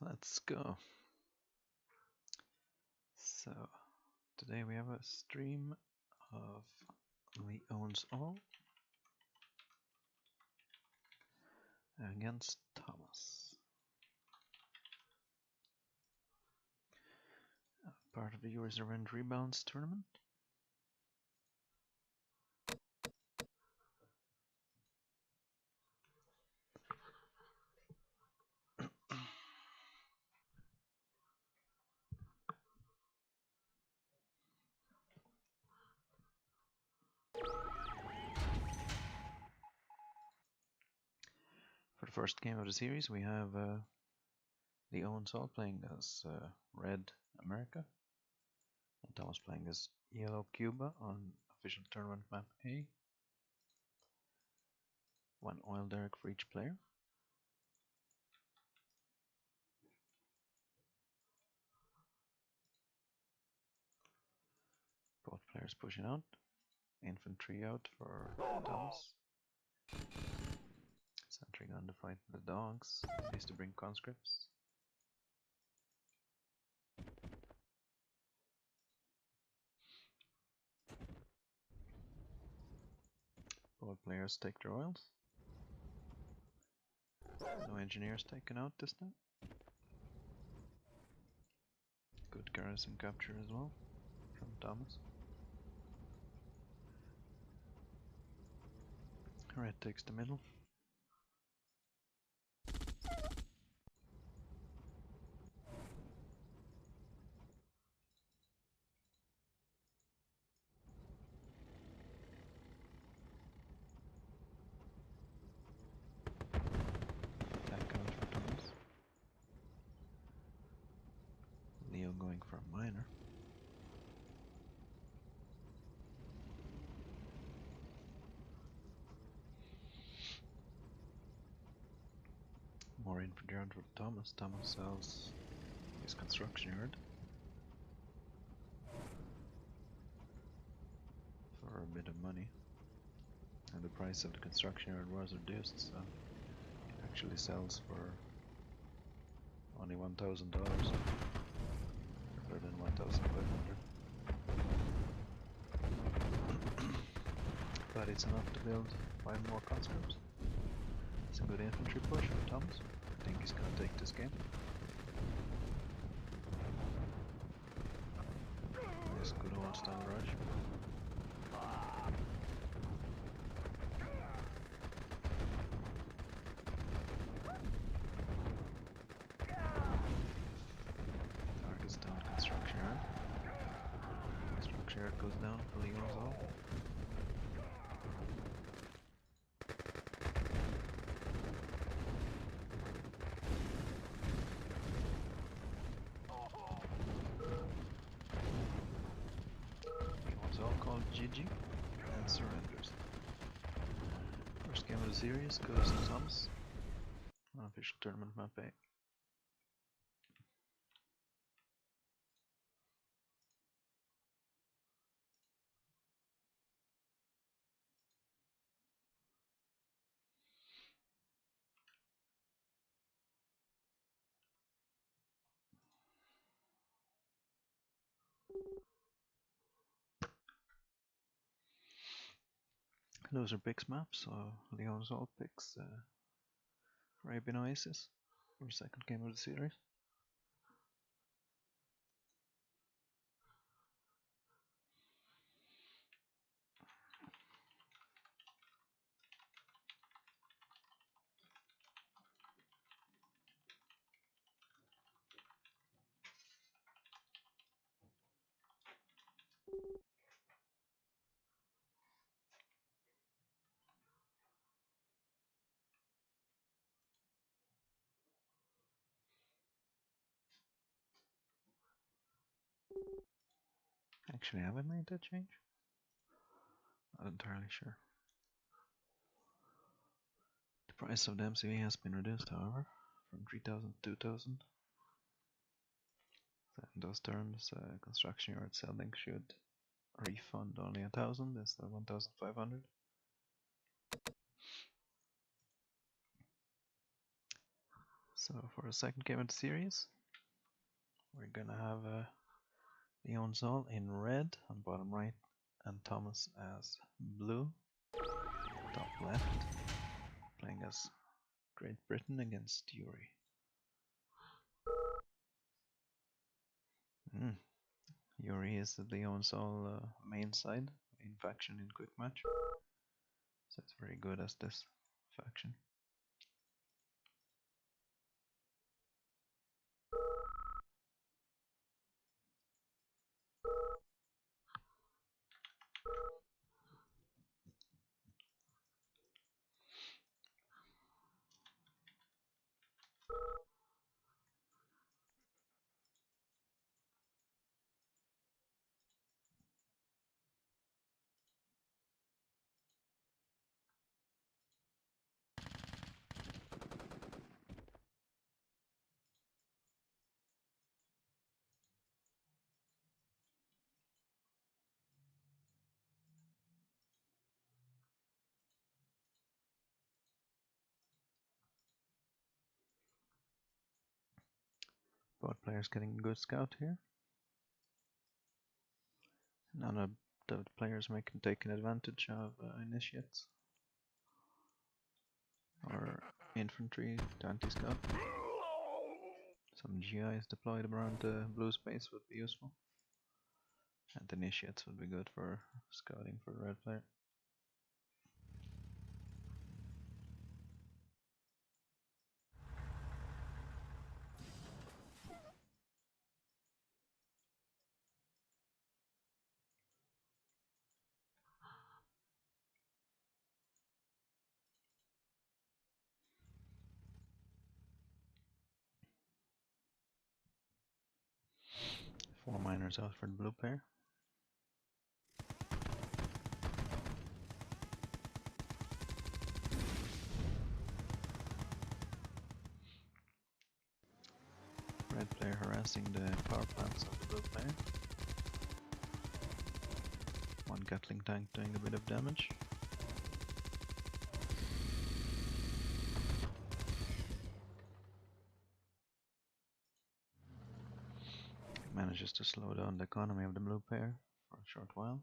Let's go. So, today we have a stream of Lee Owns All against Thomas. Part of the Yuri's Revenge Rebounds tournament. For the first game of the series, we have Lee Owns All playing as Red America, and Thomas playing as Yellow Cuba on official tournament map A. One oil derrick for each player. Both players pushing out. Infantry out for Thomas. Sentry gun to fight the dogs. Needs to bring conscripts. Both players take their oils. No engineers taken out this time. Good garrison capture as well from Thomas. Red takes the middle. Back out for Thomas. Leo going for a minor. More infantry out for Thomas. Thomas sells his construction yard for a bit of money. And the price of the construction yard was reduced, so it actually sells for only $1,000 rather than 1,500. But it's enough to build 5 more conscripts. It's a good infantry push for Thomas. I think he's gonna take this game. This good old style rush. Targets down construction yard. Construction yard goes down for Leon's all. Called GG and surrenders. First game of the series goes to Thomas on official tournament map A. Those are picks maps, so Leon's all picks Arabian Oasis for the second game of the series. Actually, have I made that change? Not entirely sure. The price of the MCV has been reduced, however, from 3,000 to 2,000. So in those terms, construction yard selling should refund only 1,000 instead of 1,500. So for the second game of the series, we're gonna have Leon Sol in red on bottom right and Thomas as blue top left, playing as Great Britain against Yuri. Yuri is the Leon Sol main side, main faction in quick match, so it's very good as this faction. Both players getting a good scout here. None of the players taking advantage of initiates or infantry to anti-scout. Some GIs deployed around the blue space would be useful. And initiates would be good for scouting for the red player. Four miners out for the blue player. Red player harassing the power plants of the blue player. One Gatling tank doing a bit of damage. Manages to slow down the economy of the blue player for a short while.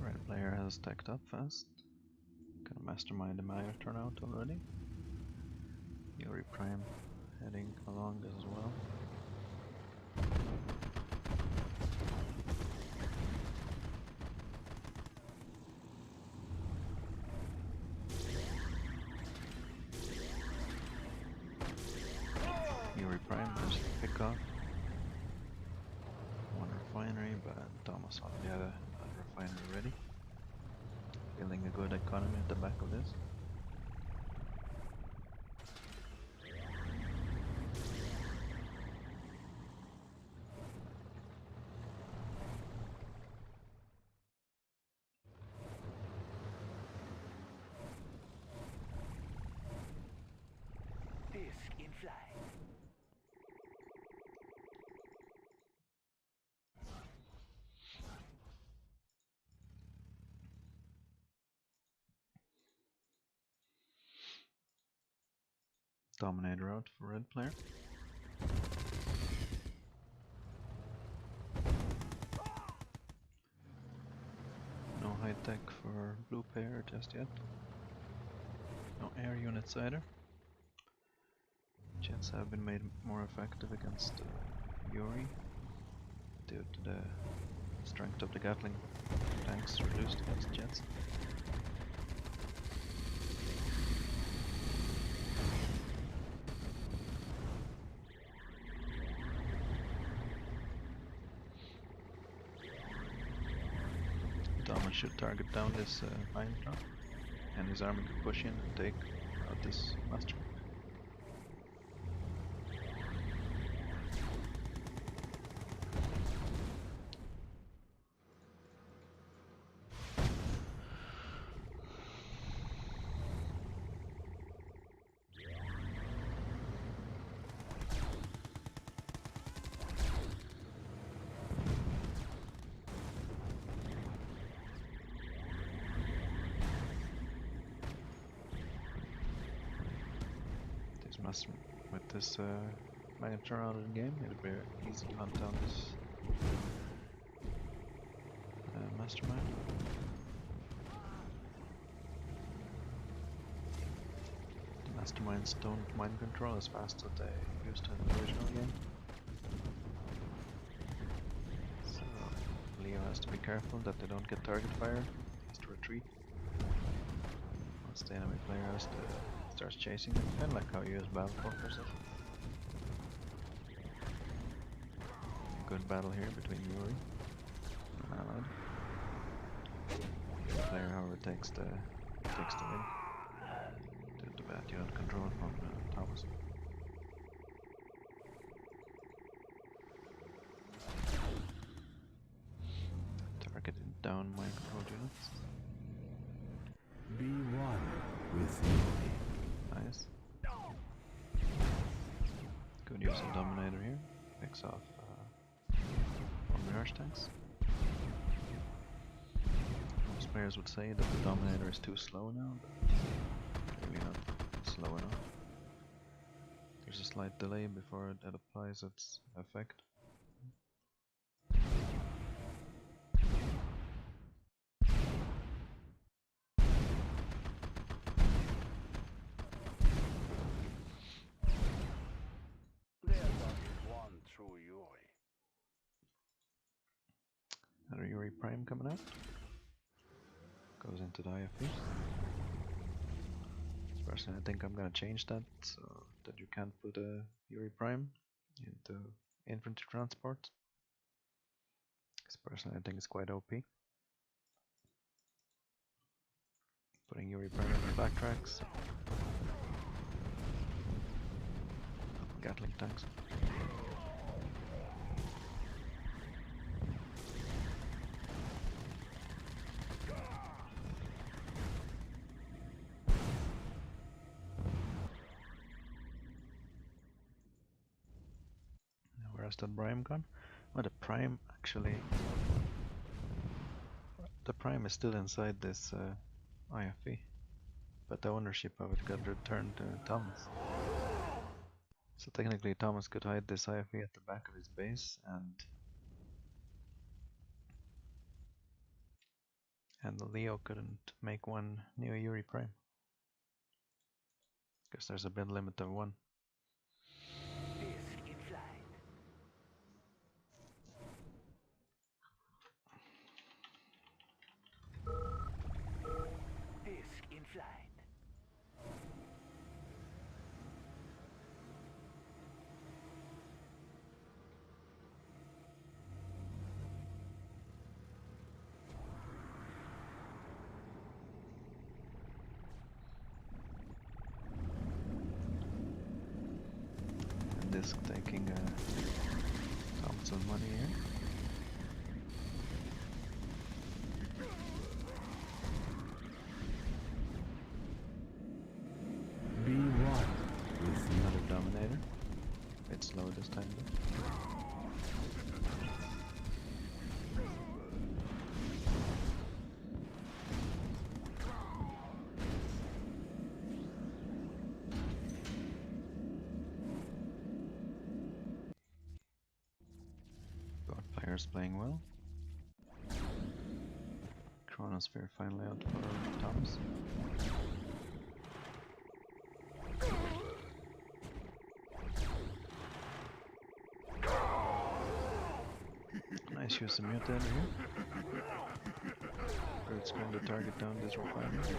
Red player has stacked up fast. Can mastermind the Maya turnout already. Yuri Prime heading along as well. Yuri Prime has to pick off one refinery, but Thomas already had a refinery ready. Building a good economy at the back of this. Disc in flight. Dominator out for red player. No high tech for blue player just yet. No air units either. Jets have been made more effective against Yuri due to the strength of the Gatling tanks reduced against jets. Thomas should target down this mine drop, and his army could push in and take out this master. With this magnitude around in the game, it'll be easy to hunt down this mastermind. The masterminds don't mind control as fast as they used to in the original game. So Leo has to be careful that they don't get target fire. He has to retreat. Once the enemy player starts chasing them, kind of like how you use battle fortresses. A good battle here between Yuri and allied. The player, however, takes the win. Too bad you don't control from Thomas. Targeting down my control units. Be one with me. Nice. Good use of Dominator here. Picks off one Mirage tanks. Most players would say that the Dominator is too slow now, but it's really not slow enough. There's a slight delay before it applies its effect. Another Yuri Prime coming out. Goes into the IFE. Personally, I think I'm gonna change that so that you can't put a Yuri Prime into infantry transport. Because personally, I think it's quite OP. Putting Yuri Prime in the backtracks. Gatling tanks. Where's that Prime gone? Well, the Prime actually... The Prime is still inside this IFE, but the ownership of it got returned to Thomas. So technically Thomas could hide this IFE at the back of his base and Leo couldn't make one new Yuri Prime. Because there's a build limit of 1. Disc taking Thompson money here. Be one with another Dominator. A bit slow this time though. Players playing well. Chronosphere finally out for Thomas. Nice use of mutator here. It's going to target down this refinery.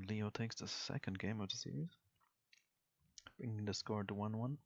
Leo takes the second game of the series, bringing the score to 1-1.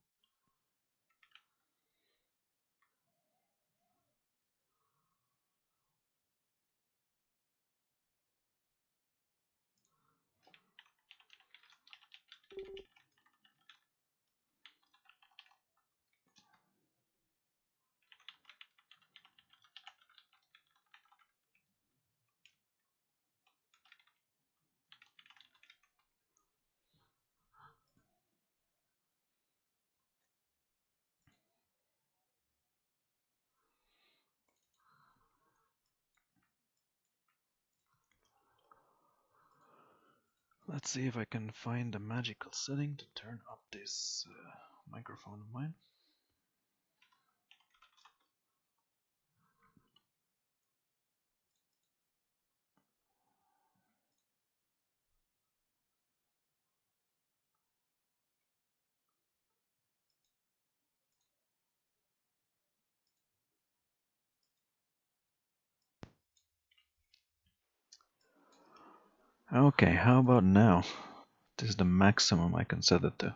Let's see if I can find a magical setting to turn up this microphone of mine. Okay, how about now? This is the maximum I can set it to.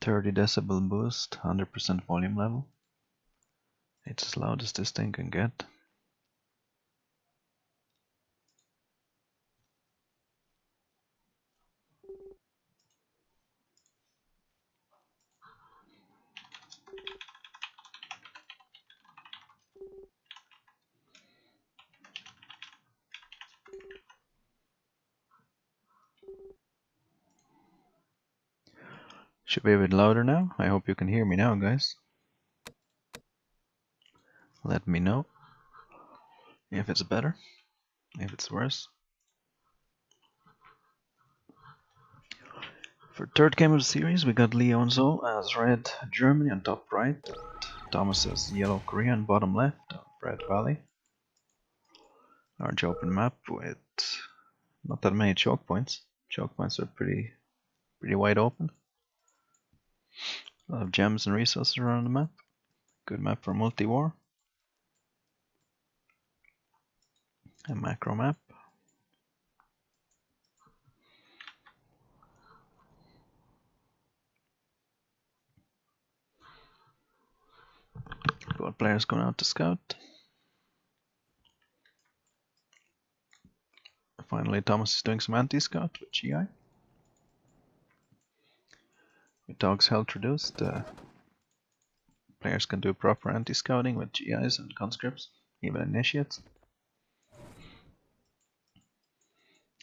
30 decibel boost, 100% volume level. It's as loud as this thing can get. Should be a bit louder now. I hope you can hear me now, guys. Let me know if it's better, if it's worse. For third game of the series, we got Leonzo as red Germany on top right, and Thomas as yellow Korea on bottom left of Red Valley. Large open map with not that many choke points. Choke points are pretty wide open. A lot of gems and resources around the map. Good map for multi-war. A macro map. Both players going out to scout. Finally, Thomas is doing some anti-scout with GI. With dog's health reduced, players can do proper anti-scouting with GIs and conscripts, even initiates,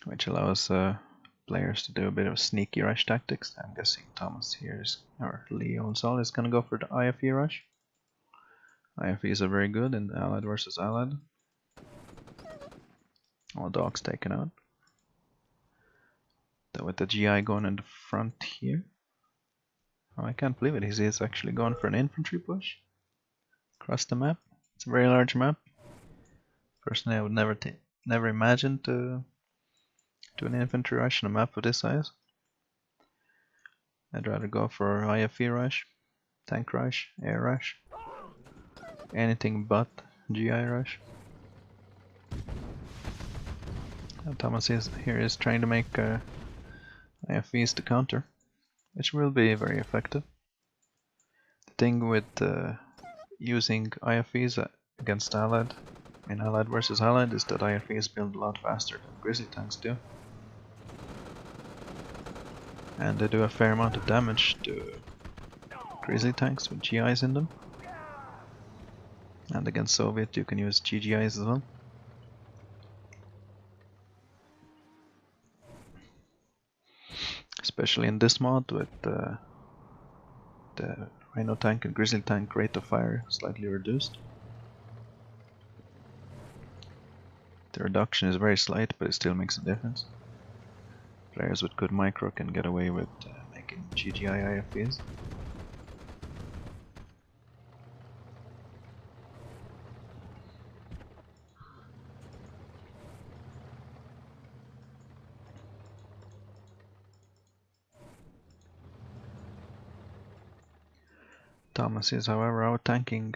which allows players to do a bit of sneaky rush tactics. I'm guessing Thomas here is, or Leo and Sol is going to go for the IFE rush. IFEs are very good in Allied versus Allied. All dogs taken out. Though with the GI going in the front here. Oh, I can't believe it. He's actually going for an infantry push across the map. It's a very large map. Personally, I would never imagine to do an infantry rush on a map of this size. I'd rather go for IFE rush, tank rush, air rush, anything but GI rush. And Thomas here is trying to make IFEs to counter, which will be very effective. The thing with using IFEs against Allied, in Allied versus Allied, is that IFEs build a lot faster than Grizzly tanks do. And they do a fair amount of damage to Grizzly tanks with GIs in them. And against Soviet you can use GGIs as well. Especially in this mod with the Rhino tank and Grizzly tank rate of fire slightly reduced. The reduction is very slight, but it still makes a difference. Players with good micro can get away with making GGI IFEs. Thomas is, however, out tanking.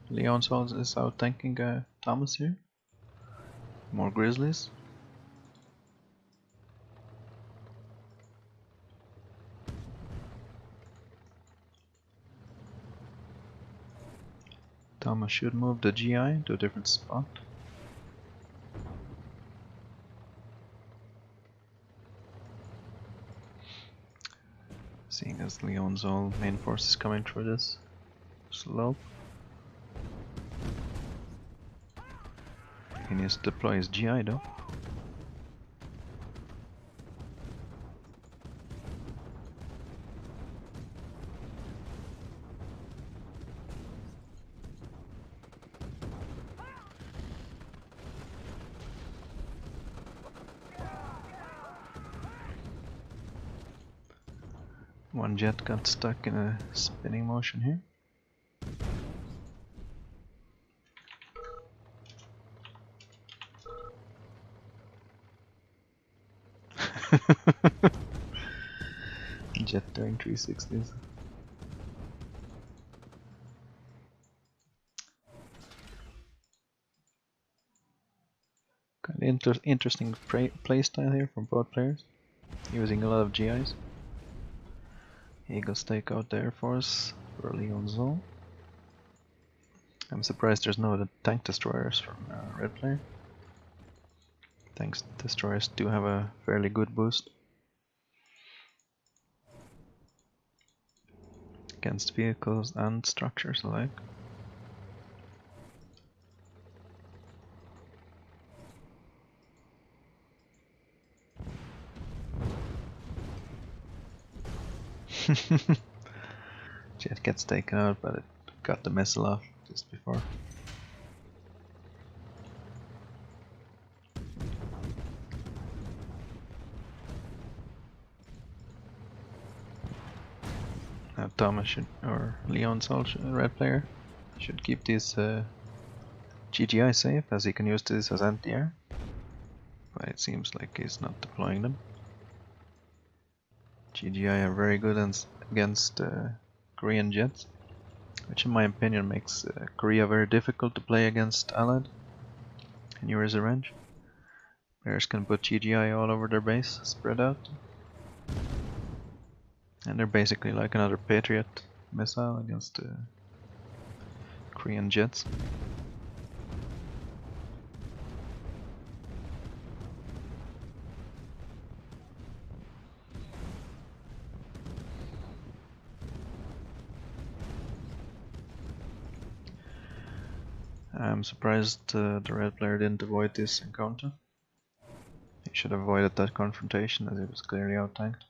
Leon's also is out tanking Thomas here. More Grizzlies. Thomas should move the GI to a different spot. Seeing as Leon's all main forces coming through this slope. He needs to deploy his GI though. One jet got stuck in a spinning motion here. Jet doing 360s. Kind of interesting playstyle here from both players, using a lot of GIs. Eagles take out the Air Force early on zone. I'm surprised there's no tank destroyers from red player. Tank destroyers do have a fairly good boost against vehicles and structures alike. Jet gets taken out, but it got the missile off just before. Now Thomas should, or Leon's red player, should keep these GGI safe, as he can use this as anti-air. But it seems like he's not deploying them. GGI are very good against Korean jets, which in my opinion makes Korea very difficult to play against Allied in Yuri's Revenge. Players can put GGI all over their base, spread out. And they're basically like another Patriot missile against Korean jets. I'm surprised the red player didn't avoid this encounter. He should have avoided that confrontation, as he was clearly out-tanked.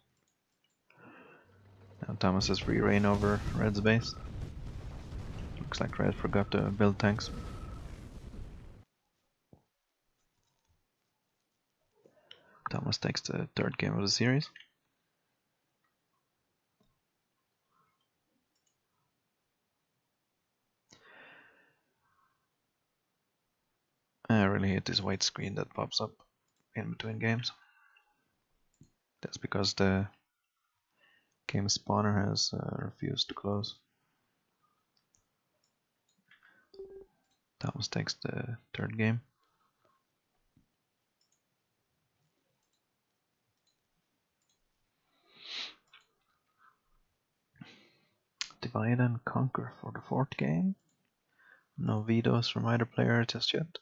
Now Thomas has free reign over red's base. Looks like red forgot to build tanks. Thomas takes the third game of the series. I really hate this white screen that pops up in between games. That's because the game spawner has refused to close. Thomas takes the third game. Divide and conquer for the fourth game. No vetoes from either player just yet.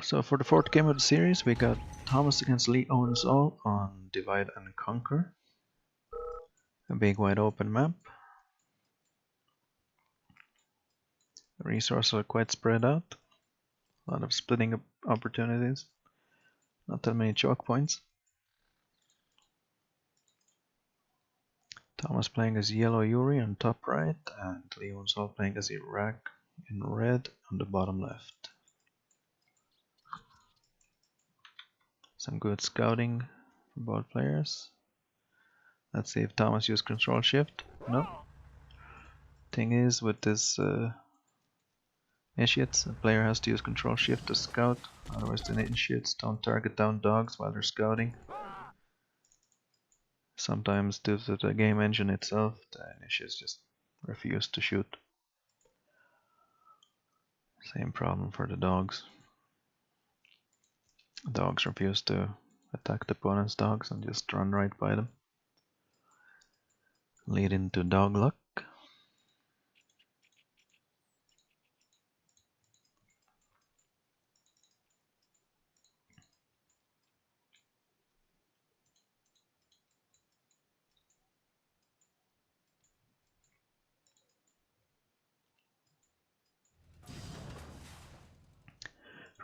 So for the fourth game of the series, we got Thomas against Lee Owens All on Divide and Conquer. A big wide open map. The resources are quite spread out. A lot of splitting opportunities. Not that many choke points. Thomas playing as yellow Yuri on top right, and Lee Owens All playing as Iraq in red on the bottom left. Some good scouting from both players. Let's see if Thomas used control shift. No. Thing is, with this initiates, the player has to use control shift to scout, otherwise the initiates don't target down dogs while they're scouting. Sometimes due to the game engine itself, the initiates just refuse to shoot. Same problem for the dogs. Dogs refuse to attack the opponent's dogs and just run right by them, leading to dog luck.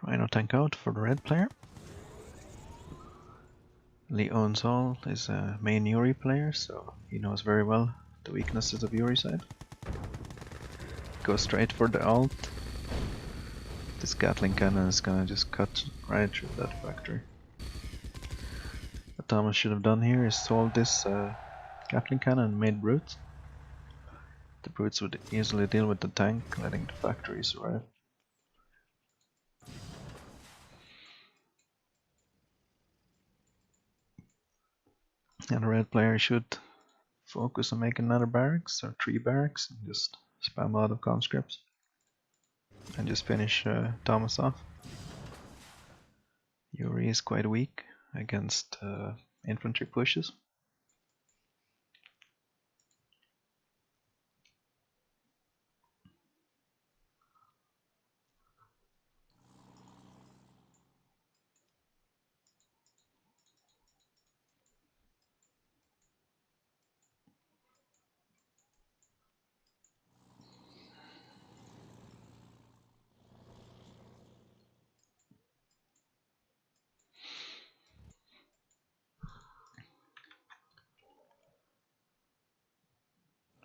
Rhino tank out for the red player. Lee owns all, is a main Yuri player, so he knows very well the weaknesses of Yuri side. Go straight for the ult. This Gatling cannon is gonna just cut right through that factory. What Thomas should have done here is sold this Gatling cannon and made brutes. The brutes would easily deal with the tank, letting the factory survive. And the red player should focus on making another barracks or 3 barracks and just spam a lot of conscripts and just finish Thomas off. Yuri is quite weak against infantry pushes.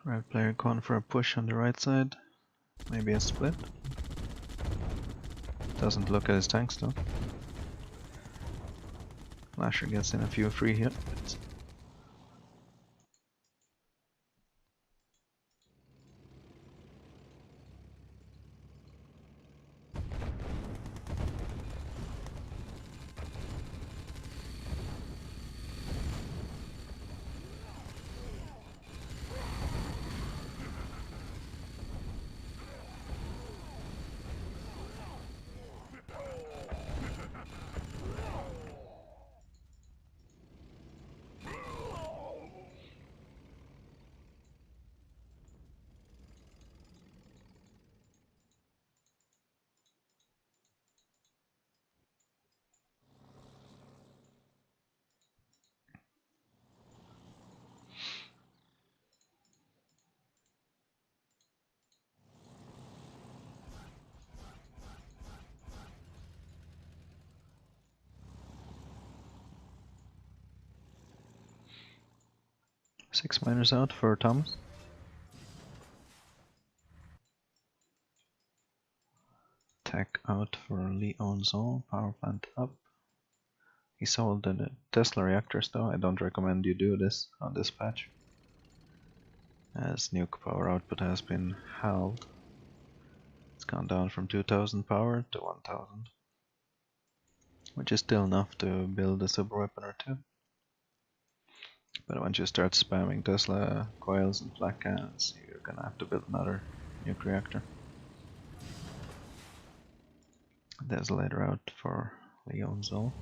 Red player going for a push on the right side, maybe a split. Doesn't look at his tanks though. Lasher gets in a few free hits. Six miners out for Thomas. Tech out for Lee owns all. Power plant up. He sold the Tesla reactors though. I don't recommend you do this on this patch, as nuke power output has been halved. It's gone down from 2000 power to 1000, which is still enough to build a super weapon or two. But once you start spamming Tesla coils and flak cannons, you're gonna have to build another nuke reactor. Desolator out for Leon's all.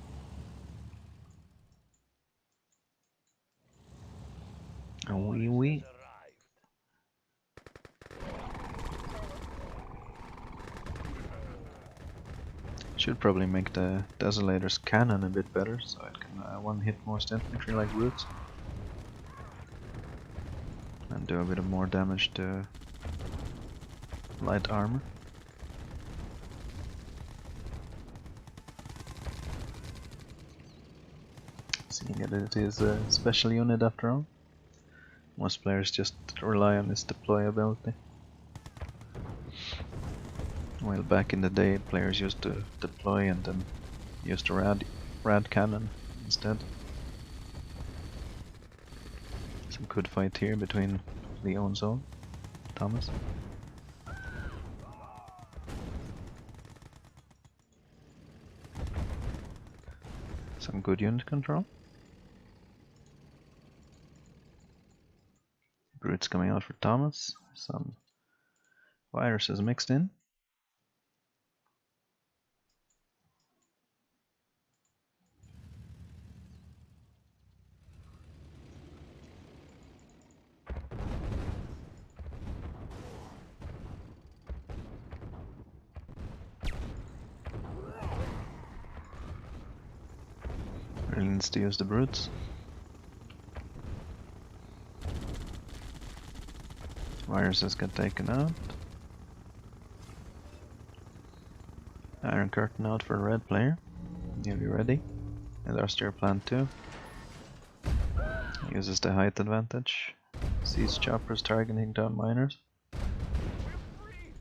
And we should probably make the Desolator's cannon a bit better, so it can one-hit most infantry like roots. And do a bit of more damage to light armor. Seeing that it is a special unit after all. Most players just rely on its deployability. While back in the day, players used to deploy and then used to rad cannon instead. Some good fight here between Leo and Sol, Thomas. Some good unit control. Brutes coming out for Thomas. Some viruses mixed in. Really needs to use the brutes. Viruses get taken out. Iron Curtain out for the red player. Nearly ready. Industrial plant too. Uses the height advantage. Sees choppers targeting down miners.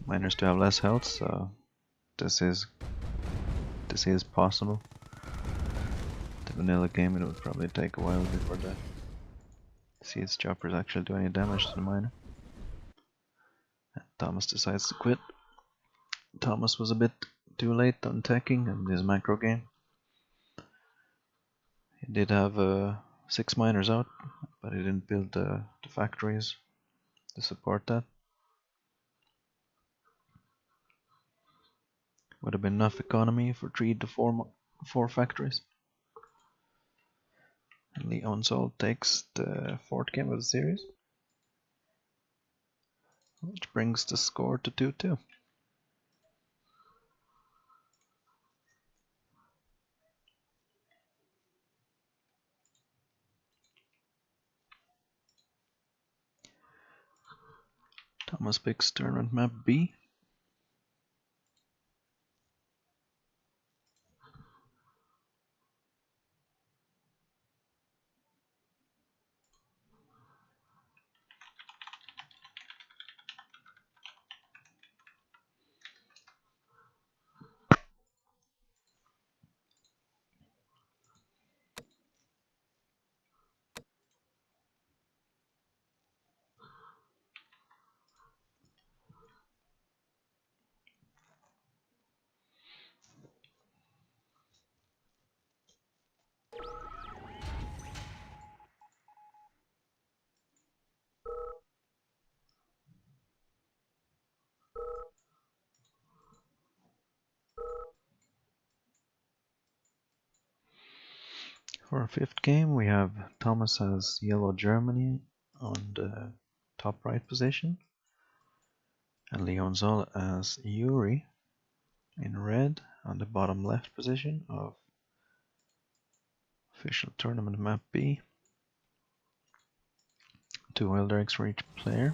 Miners do have less health, so this is possible. The vanilla game, it would probably take a while before the siege choppers actually do any damage to the miner. And Thomas decides to quit. Thomas was a bit too late on teching in his macro game. He did have 6 miners out, but he didn't build the factories to support that. Would have been enough economy for 3 to 4 factories. And Leon Sol takes the 4th game of the series, which brings the score to 2-2. Thomas picks tournament map B. For our 5th game, we have Thomas as Yellow Germany on the top right position, and Leon Sol as Yuri in red on the bottom left position of official tournament map B. 2 oil derricks for each player.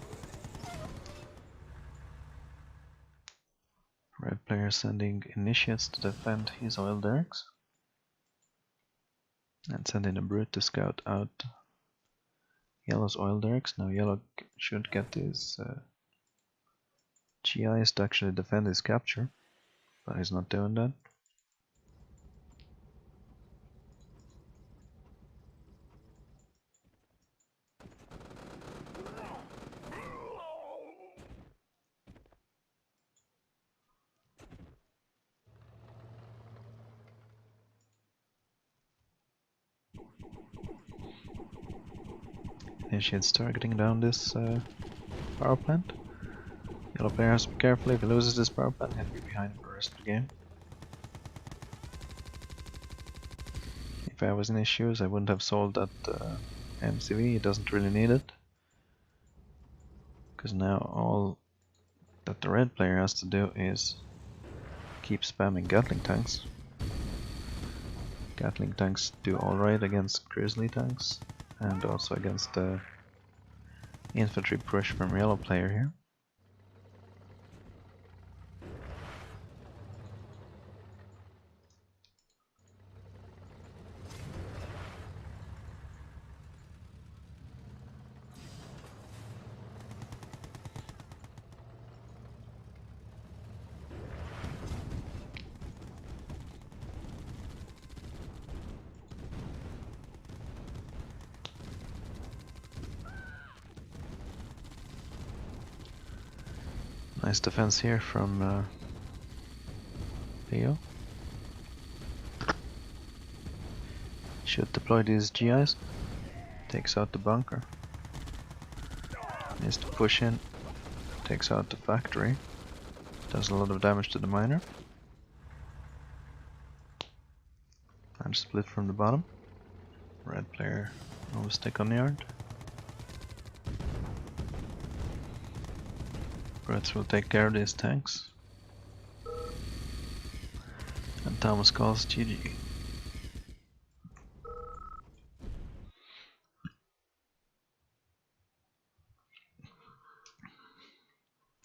Red player sending initiates to defend his oil derricks, and sending a brute to scout out Yellow's oil derricks. Now Yellow should get his GIs to actually defend his capture, but he's not doing that. Initiates targeting down this power plant. Yellow player has to be careful. If he loses this power plant, he'll be behind for the rest of the game. If I was in issues, I wouldn't have sold that MCV. He doesn't really need it, because now all that the red player has to do is keep spamming Gatling tanks. Gatling tanks do alright against Grizzly tanks, and also against the infantry push from Yellow player here. Nice defense here from Leo. Should deploy these GIs. Takes out the bunker. Needs to push in. Takes out the factory. Does a lot of damage to the miner. And split from the bottom. Red player always stick on the yard. Brits will take care of these tanks. And Thomas calls GG.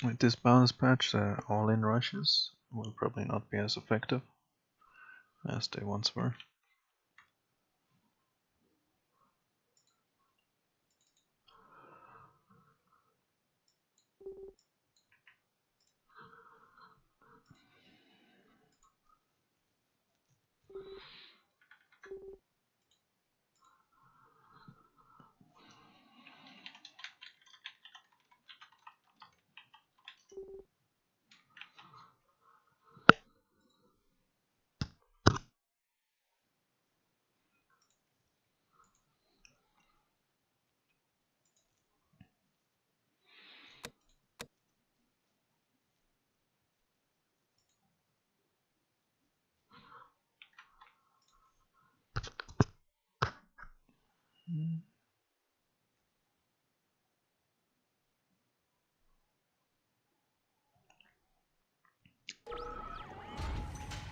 With this balance patch, all-in rushes will probably not be as effective as they once were.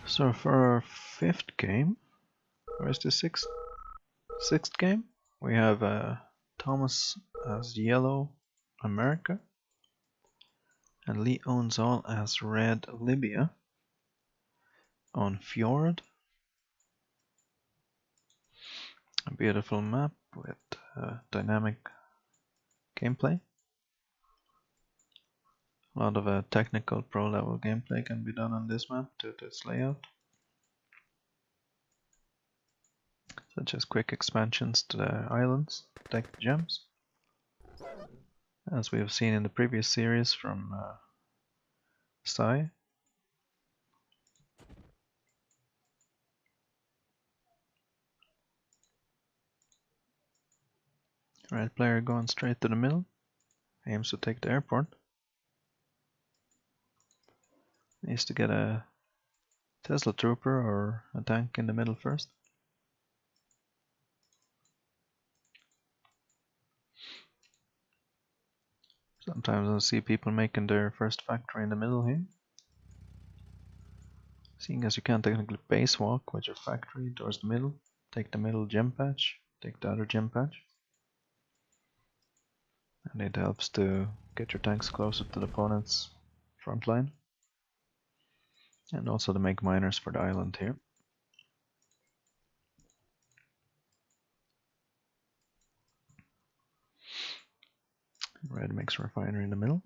So for our fifth game, or is the sixth game? We have Thomas as Yellow America and Lee owns all as Red Libya on Fjord. A beautiful map with dynamic gameplay. A lot of technical pro level gameplay can be done on this map due to its layout, such as quick expansions to the islands, take the gems, as we have seen in the previous series from Sai. Red player going straight to the middle, aims to take the airport. Needs to get a Tesla trooper or a tank in the middle first. Sometimes I see people making their first factory in the middle here. Seeing as you can't technically base walk with your factory towards the middle, take the middle gem patch, take the other gem patch. And it helps to get your tanks closer to the opponent's front line. And also to make miners for the island here. Red makes a refinery in the middle.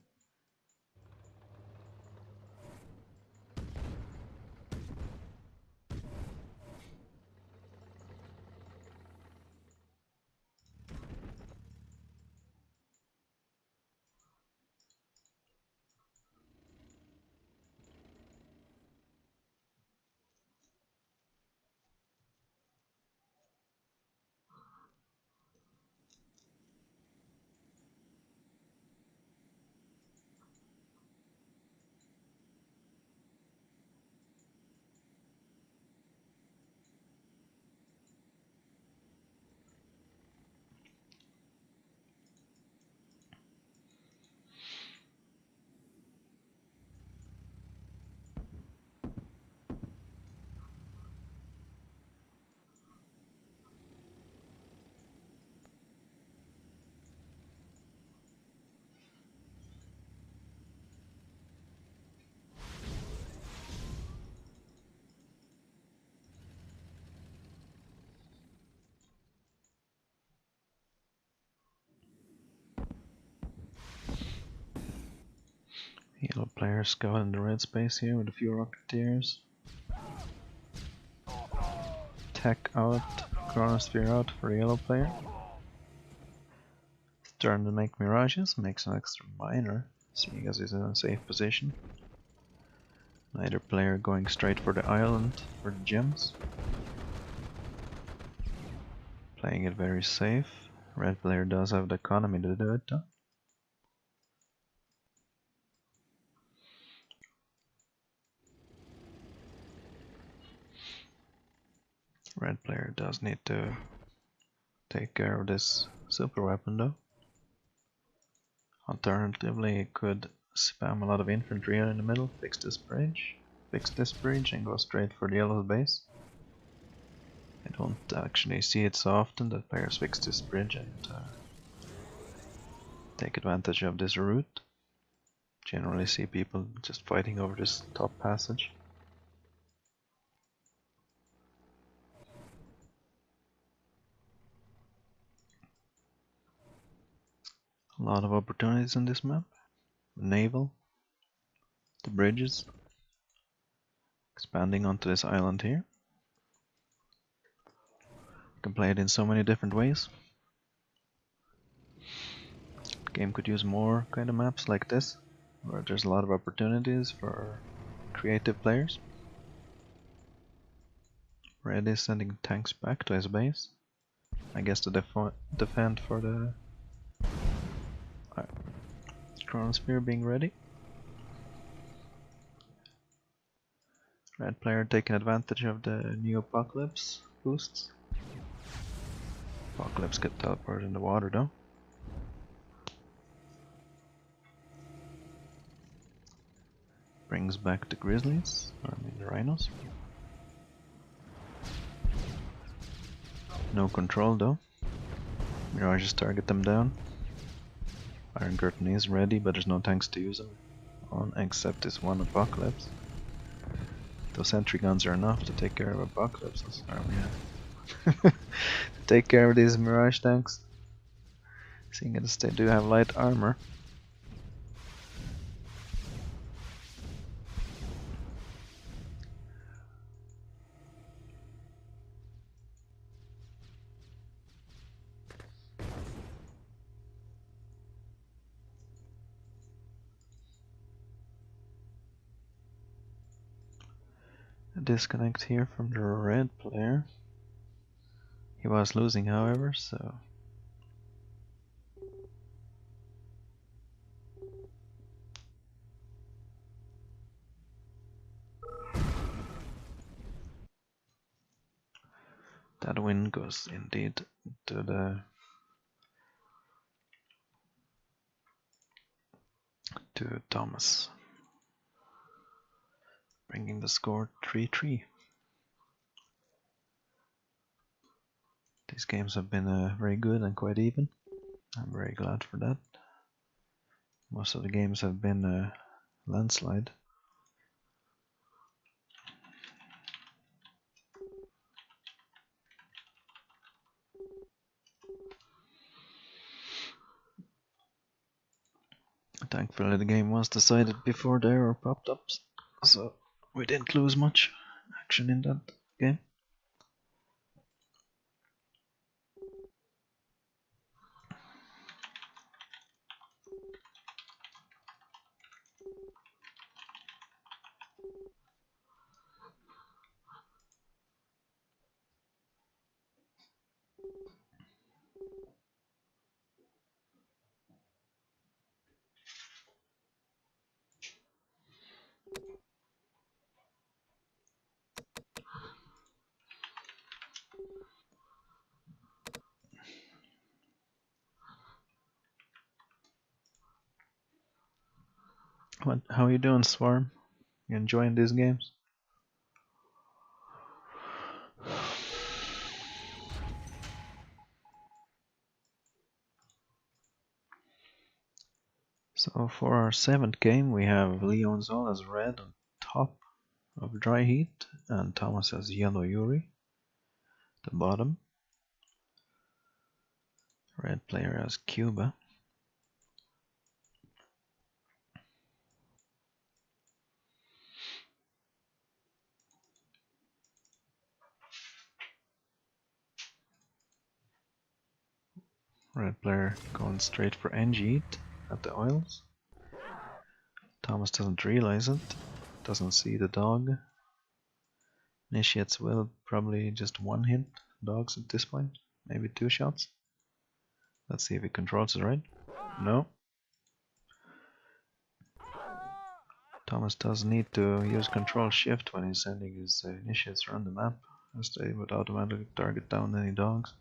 Yellow player scout in the red space here with a few rocketeers. Tech out, chronosphere out for the yellow player. Starting to make mirages, makes an extra miner. seeing as he's in a safe position. Neither player going straight for the island for the gems. Playing it very safe. Red player does have the economy to do it though. Red player does need to take care of this super weapon though. Alternatively, he could spam a lot of infantry here in the middle, fix this bridge, and go straight for the yellow base. I don't actually see it so often that players fix this bridge and take advantage of this route. Generally see people just fighting over this top passage. A lot of opportunities in this map. The naval, the bridges, expanding onto this island here. You can play it in so many different ways. The game could use more kind of maps like this, where there's a lot of opportunities for creative players. Red is sending tanks back to his base. I guess to defend for the Chronosphere being ready. Red player taking advantage of the new Apocalypse boosts. Apocalypse get teleported in the water though. Brings back the Grizzlies, the Rhinos. No control though. Mirages target them down. Iron Curtain is ready, but there's no tanks to use them on except this one Apocalypse. Those sentry guns are enough to take care of Apocalypse's army. To take care of these Mirage tanks. Seeing as they do have light armor. A disconnect here from the red player. He was losing, however, so that win goes indeed to Thomas, bringing the score 3-3. These games have been very good and quite even. I'm very glad for that. Most of the games have been a landslide. Thankfully the game was decided before the error popped up, so we didn't lose much action in that game. How you doing, Swarm? You enjoying these games? So for our 7th game we have Leon's all as red on top of Dry Heat and Thomas as yellow Yuri at the bottom. Red player as Cuba. Red player going straight for Engeat at the oils. Thomas doesn't realize it, doesn't see the dog. Initiates will probably just one hit dogs at this point, maybe 2 shots. Let's see if he controls it right. No. Thomas does need to use Control Shift when he's sending his initiates around the map, as they would automatically target down any dogs.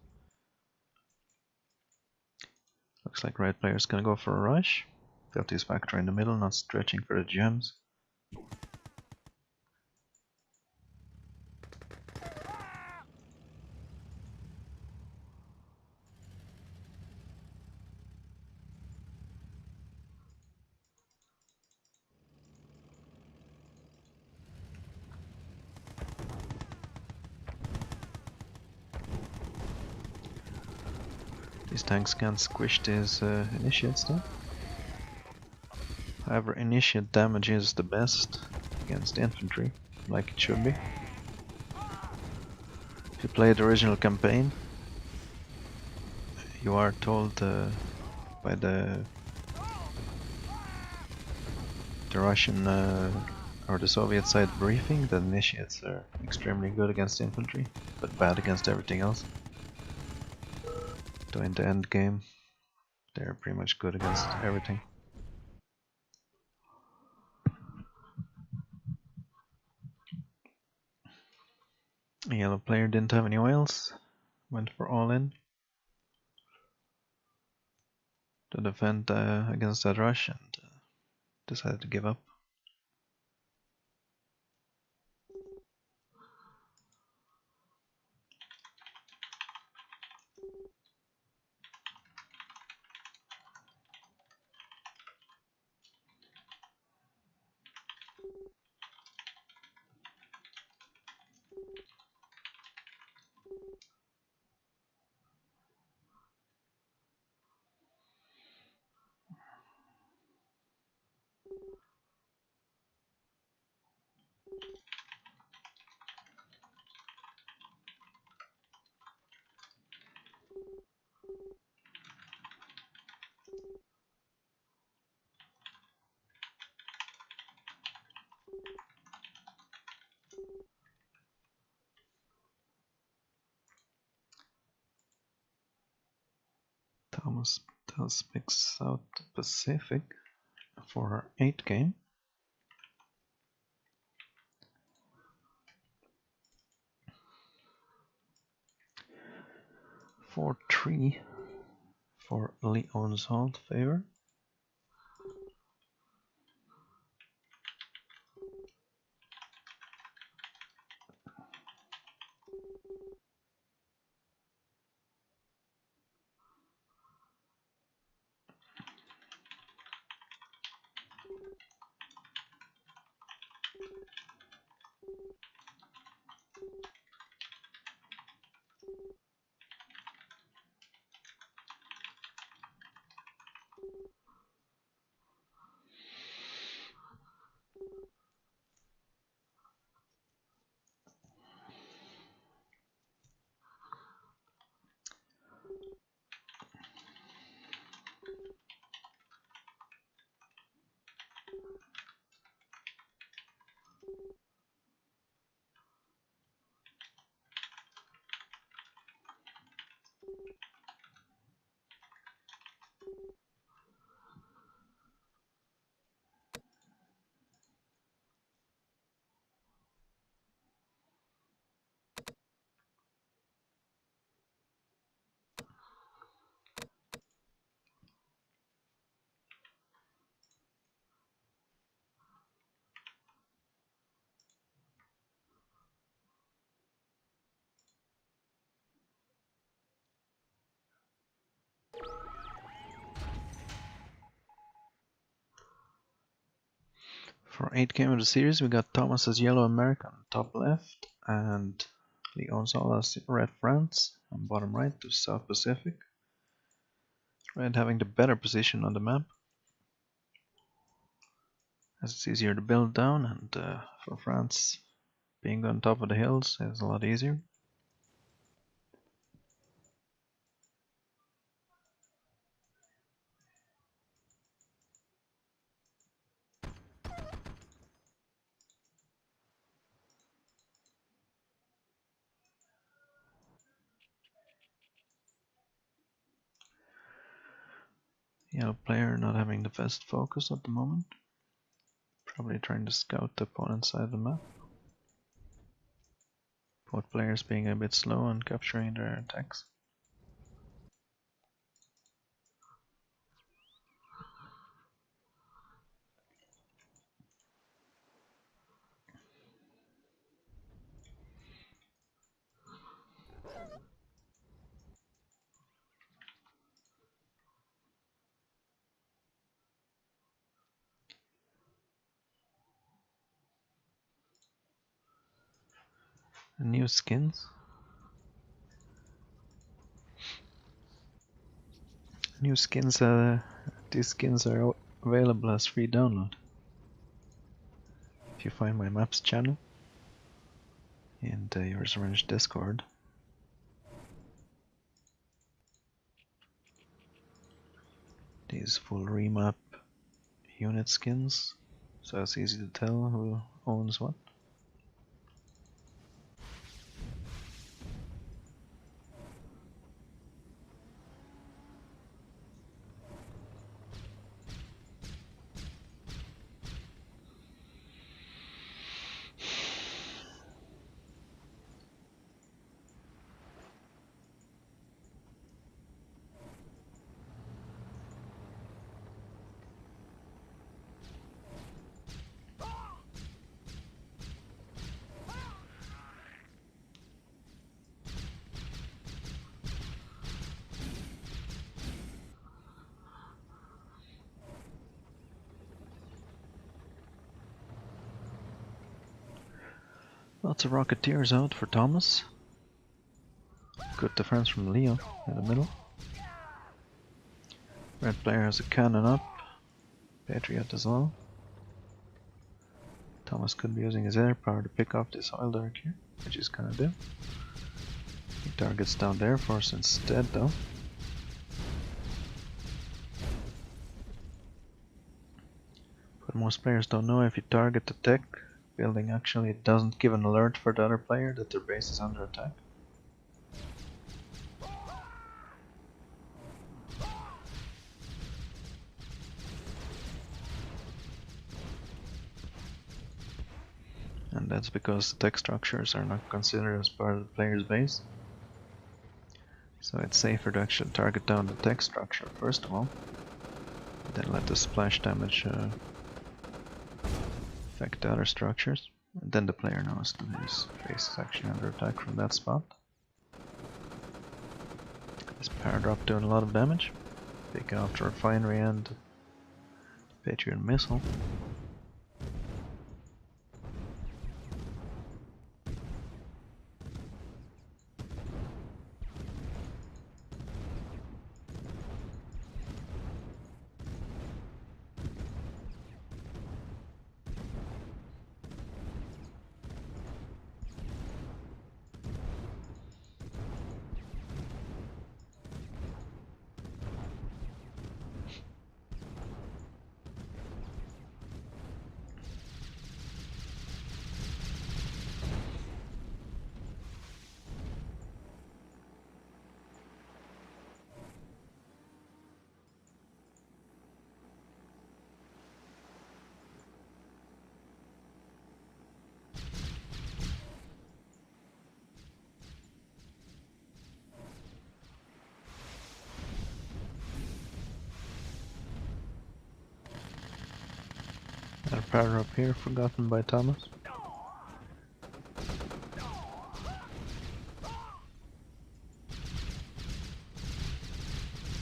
Looks like red player's gonna go for a rush. Got his factor in the middle, not stretching for the gems. These tanks can't squish these initiates though. However, initiate damage is the best against infantry, like it should be. If you play the original campaign, you are told by the Russian or the Soviet side briefing that initiates are extremely good against infantry, but bad against everything else. So in the end game, they're pretty much good against everything. The yellow player didn't have any oils, went for all in to defend against that rush and decided to give up. Thomas does pick South Pacific for our 8th game. 4-3 for Leon's Halt favor. For 8th game of the series, we got Thomas as Yellow America on top left, and Leon's All as Red France on bottom right to South Pacific. Red having the better position on the map, as it's easier to build down, and for France, being on top of the hills is a lot easier. Yellow player not having the best focus at the moment. Probably trying to scout the opponent's side of the map. Both players being a bit slow on capturing their attacks. New skins. New skins, these skins are available as free download. If you find my maps channel in the Yuri's Range Discord, these full remap unit skins, so it's easy to tell who owns what. Lots of Rocketeers out for Thomas. Good defense from Leo in the middle. Red player has a cannon up. Patriot as well. Thomas could be using his air power to pick off this oil derrick here, which he's gonna do. He targets down the Air Force instead though. But most players don't know if you target the tech building, actually it doesn't give an alert for the other player that their base is under attack. And that's because the tech structures are not considered as part of the player's base. So it's safer to actually target down the tech structure first of all, then let the splash damage affect the other structures, and then the player knows that his base is actually under attack from that spot. This power drop doing a lot of damage, taking off the refinery and the Patriot missile. Our power up here forgotten by Thomas.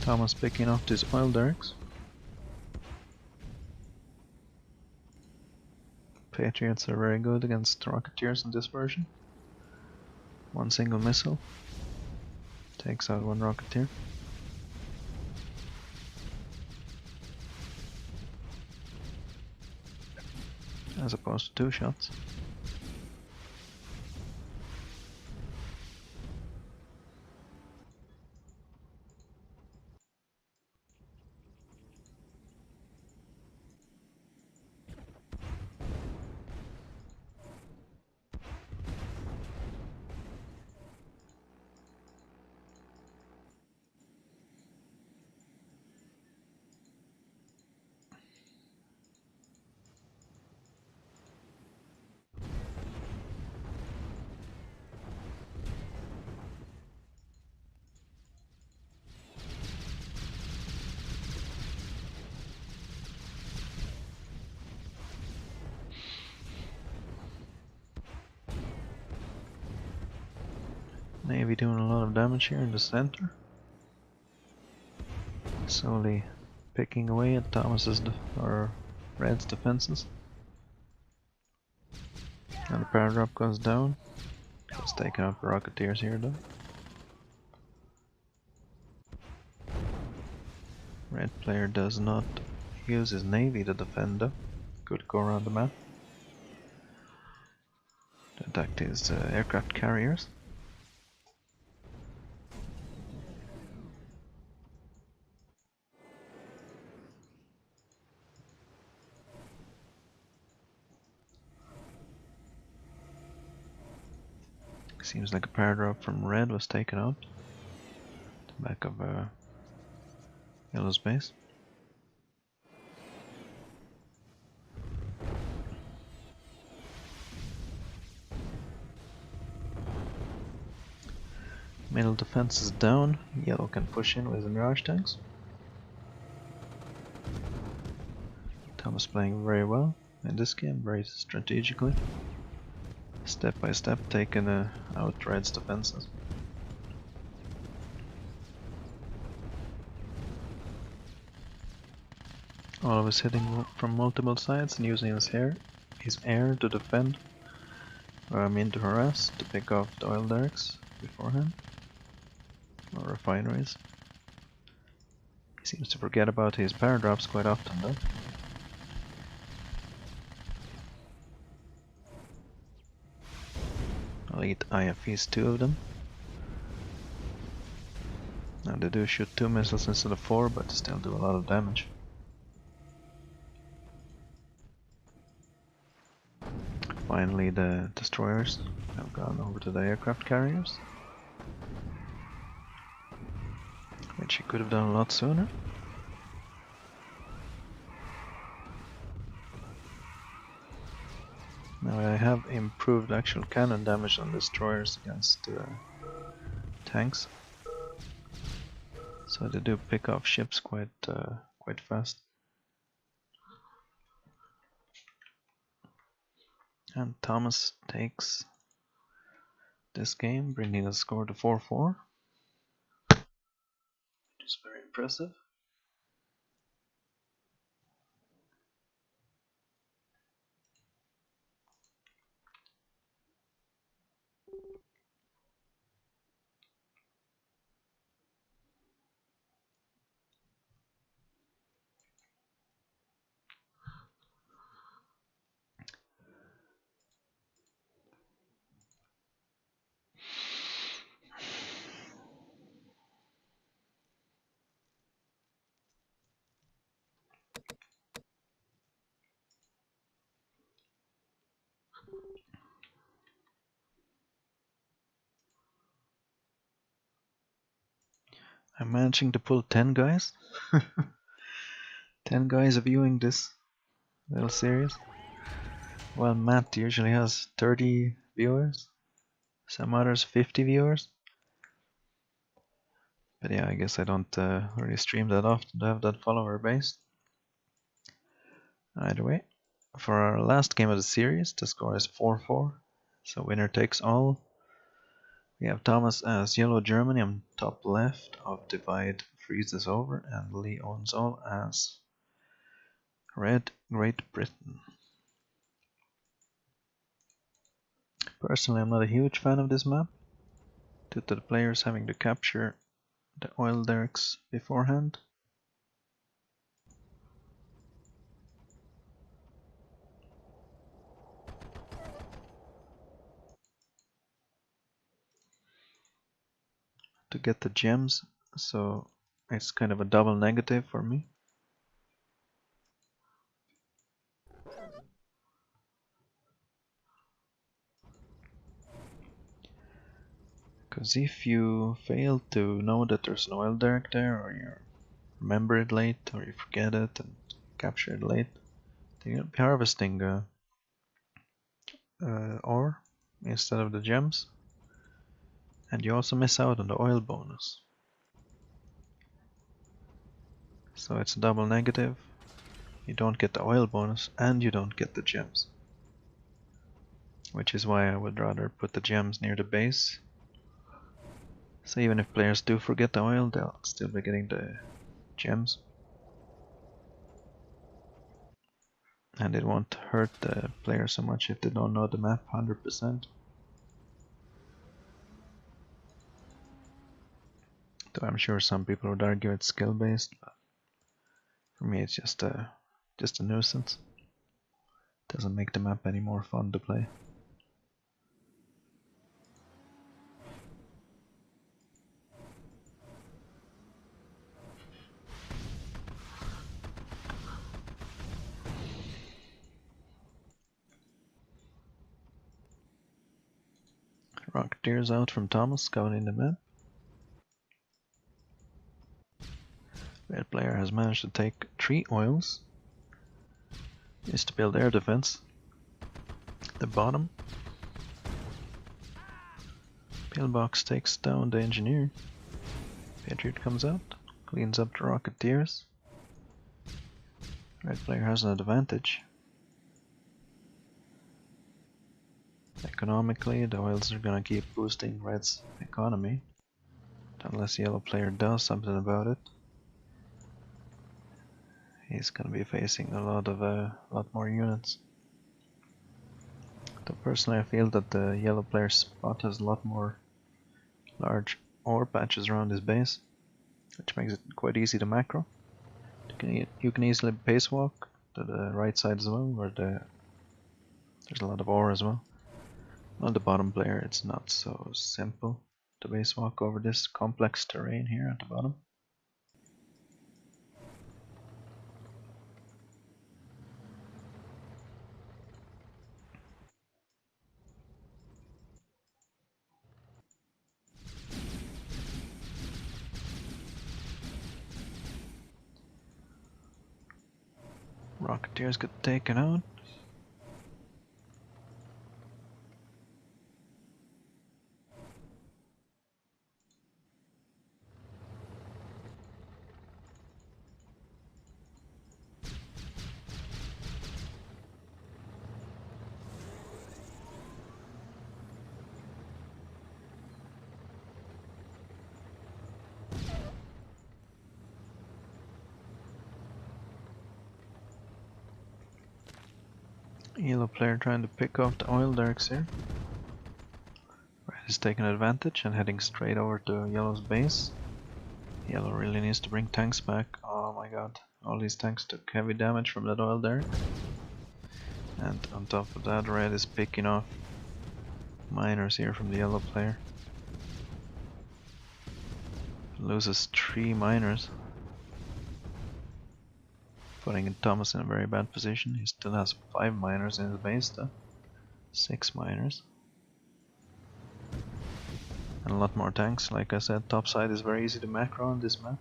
Thomas picking off these oil derricks. Patriots are very good against Rocketeers in this version. One single missile takes out one Rocketeer. As opposed to 2 shots. Navy doing a lot of damage here in the center. Slowly picking away at Thomas's or Red's defenses. And the power drop goes down. It's taking out the Rocketeers here though. Red player does not use his Navy to defend though. Could go around the map. Attack his aircraft carriers. Seems like a power drop from Red was taken out. The back of Yellow's base. Middle defense is down. Yellow can push in with the Mirage tanks. Thomas playing very well in this game, very strategically. Step by step taking out Red's defenses. Always hitting from multiple sides and using his air to defend. To harass, to pick off the oil derricks beforehand. Or refineries. He seems to forget about his power drops quite often though. Elite IFEs, 2 of them. Now they do shoot 2 missiles instead of 4, but still do a lot of damage. Finally the destroyers have gone over to the aircraft carriers. Which he could have done a lot sooner. Now I have improved actual cannon damage on destroyers against tanks. So they do pick off ships quite fast. And Thomas takes this game, bringing the score to 4-4. Which is very impressive. I'm managing to pull 10 guys. 10 guys viewing this little series. Well, Matt usually has 30 viewers. Some others 50 viewers. But yeah, I guess I don't really stream that often to have that follower base. Either way, for our last game of the series, the score is 4-4. So winner takes all. We have Thomas as Yellow Germany on top left of Divide Freezes Over, and Lee owns all as Red Great Britain. Personally, I'm not a huge fan of this map, due to the players having to capture the oil derricks beforehand. To get the gems, so it's kind of a double negative for me. Because if you fail to know that there's an oil derrick there, or you remember it late, or you forget it and capture it late, then you'll be harvesting ore instead of the gems, and you also miss out on the oil bonus. So it's a double negative. You don't get the oil bonus and you don't get the gems, which is why I would rather put the gems near the base So even if players do forget the oil, they'll still be getting the gems. And it won't hurt the player so much if they don't know the map 100%. Though I'm sure some people would argue it's skill based, but for me it's just a nuisance. Doesn't make the map any more fun to play. Rocketeers out from Thomas, scouting the map. Red player has managed to take 3 oils. Is to build air defense. The bottom. Pillbox takes down the engineer. Patriot comes out, cleans up the Rocketeers. Red player has an advantage. Economically, the oils are gonna keep boosting Red's economy. Unless yellow player does something about it. He's gonna be facing a lot more units. Though personally I feel that the yellow player's spot has a lot more large ore patches around his base, which makes it quite easy to macro. You can easily base walk to the right side as well, where there's a lot of ore as well. On the bottom player it's not so simple to base walk over this complex terrain here at the bottom. Rocketeers get taken out. Yellow player trying to pick off the oil derricks here. Red is taking advantage and heading straight over to yellow's base. Yellow really needs to bring tanks back. Oh my god, all these tanks took heavy damage from that oil derrick. And on top of that, red is picking off miners here from the yellow player. Loses 3 miners. Putting Thomas in a very bad position. He still has 5 miners in his base though. 6 miners. And a lot more tanks. Like I said, top side is very easy to macro on this map.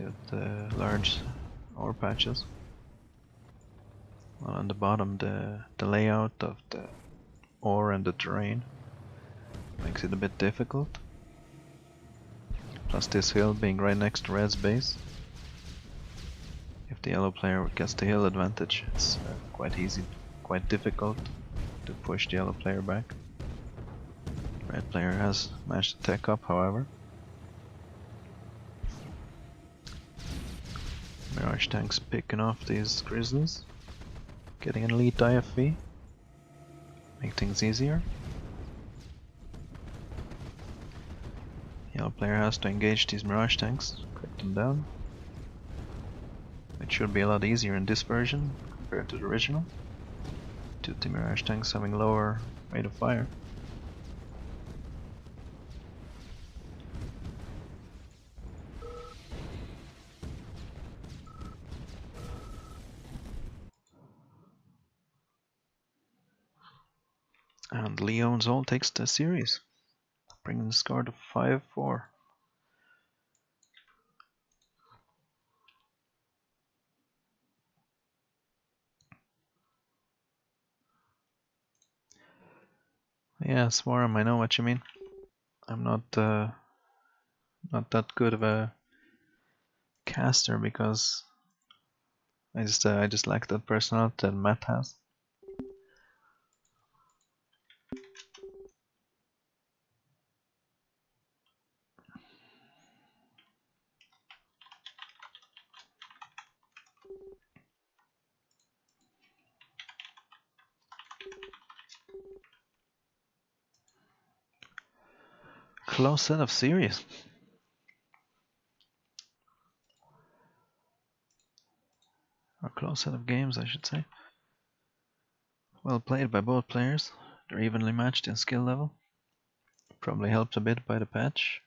With the large ore patches. Well, on the bottom, the layout of the ore and the terrain makes it a bit difficult. Plus this hill being right next to red's base. If the yellow player gets the hill advantage, it's quite difficult to push the yellow player back. Red player has managed to tech up, however. Mirage tanks picking off these grizzlies. Getting an elite IFV. Make things easier. Yellow player has to engage these Mirage tanks, cut them down. It should be a lot easier in this version compared to the original, due to the Mirage tanks having lower rate of fire. And Leon's all takes the series, bringing the score to 5-4. Yeah, Swarm, I know what you mean. I'm not that good of a caster because I just lack that personality that Matt has. close set of series. Or close set of games, I should say. Well played by both players. They're evenly matched in skill level. Probably helped a bit by the patch.